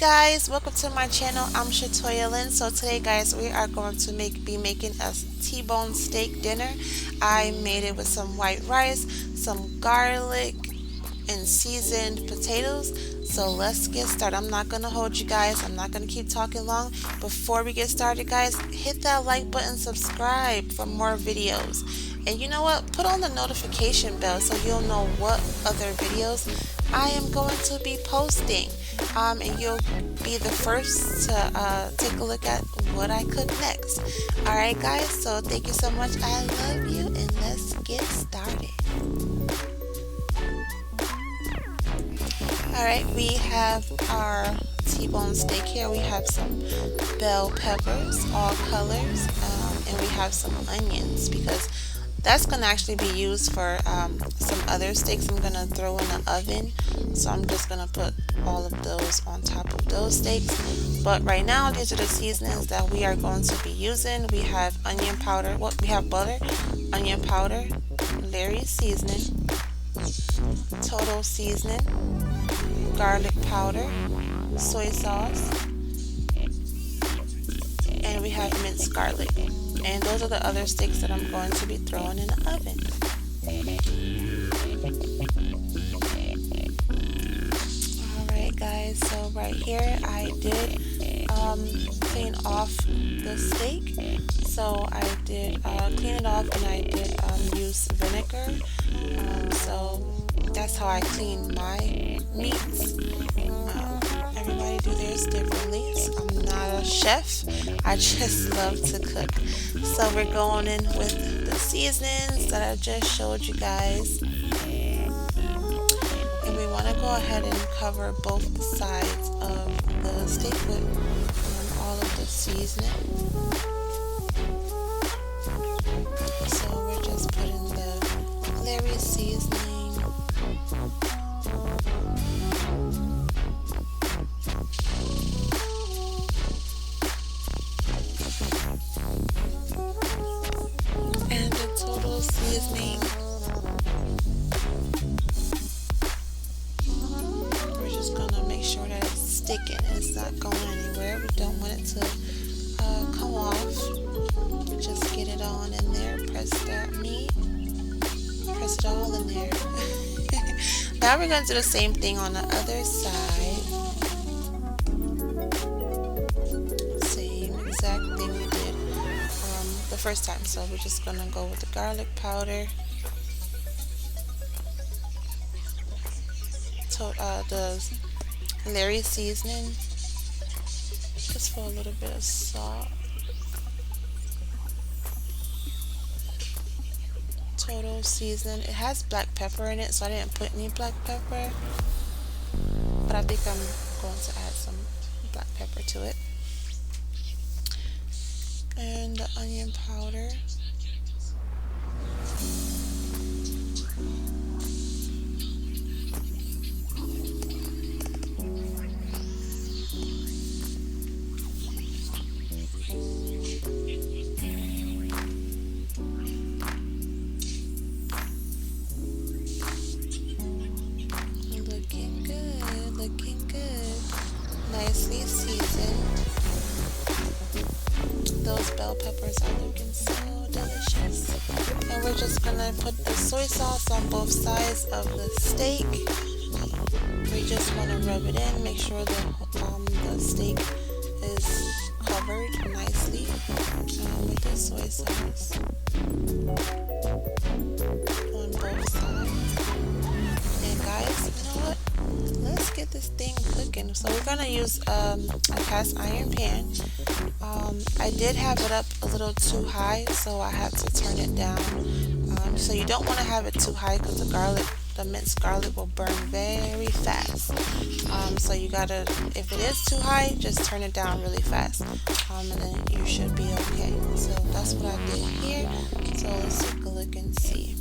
guys, welcome to my channel. I'm ShatoyaLynn. So today guys, we are going to be making a T-bone steak dinner. I made it with some white rice, some garlic, and seasoned potatoes. So let's get started. I'm not going to hold you guys. I'm not going to keep talking long. Before we get started guys, hit that like button, subscribe for more videos. And you know what? Put on the notification bell so you'll know what other videos I am going to be posting. And you'll be the first to take a look at what I cook next. Alright guys, so thank you so much. I love you and let's get started. Alright, we have our T-bone steak here. We have some bell peppers, all colors, and we have some onions because that's going to actually be used for some other steaks I'm going to throw in the oven. So I'm just going to put all of those on top of those steaks. But right now, these are the seasonings that we are going to be using. We have onion powder. Well, we have butter, onion powder, Larry's seasoning, total seasoning, garlic powder, soy sauce, and we have minced garlic. And those are the other steaks that I'm going to be throwing in the oven. Alright guys, so right here I did clean off the steak. So I did clean it off and I did use vinegar. So that's how I clean my meats. Everybody do theirs differently. So I'm not a chef. I just love to cook. So we're going in with the seasonings that I just showed you guys. And we want to go ahead and cover both sides of the steak with all of the seasoning. So we're just putting the Larry's seasoning. And the total seasoning. We're just gonna make sure that it's sticking and it's not going anywhere. We don't want it to come off. Just get it on in there. Press that meat. Press it all in there. Now we're gonna do the same thing on the other side. Same exact thing we did the first time. So we're just gonna go with the garlic powder, the Larry's seasoning, just for a little bit of salt, total seasoning. It has black pepper in it, so I didn't put any black pepper, but I think I'm going to add some black pepper to it. And the onion powder. Looking good, looking good. Nicely seasoned. Those bell peppers are looking so delicious. And we're just gonna put the soy sauce on both sides of the steak. We just want to rub it in, make sure the steak is covered nicely with the soy sauce on both sides. And guys, you know what? Let's get this thing cooking. So we're gonna use a cast iron pan. I did have it up a little too high, so I had to turn it down. So you don't want to have it too high because the minced garlic will burn very fast. So you gotta, if it is too high, just turn it down really fast, and then you should be okay. So that's what I did here. So let's take a look and see.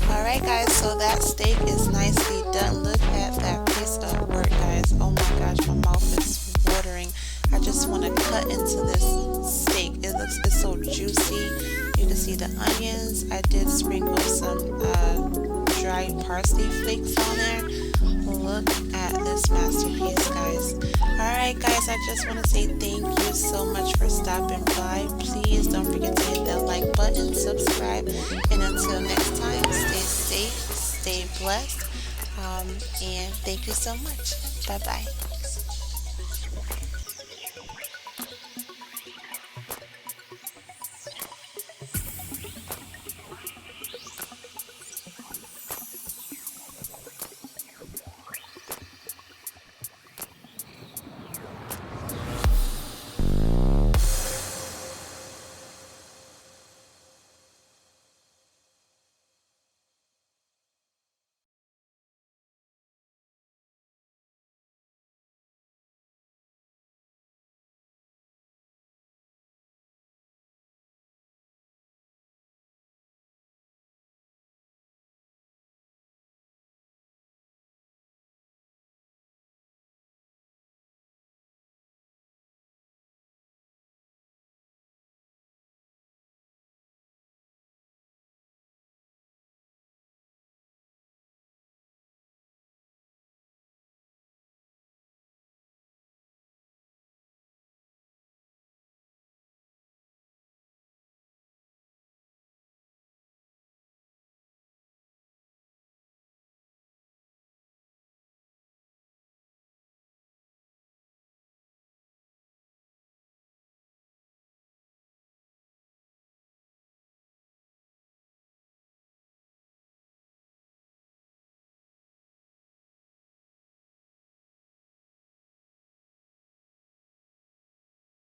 Alright guys, so that steak is nicely done. Look at that piece of work, guys. Oh my gosh, my mouth is watering. I just want to cut into this steak. It's so juicy. You can see the onions. I did sprinkle some dried parsley flakes on there. Look at this masterpiece, guys. Alright guys, I just want to say thank you so much for stopping by. Please don't forget to hit that like button, subscribe, and until next time, stay safe, stay blessed, and thank you so much. Bye bye.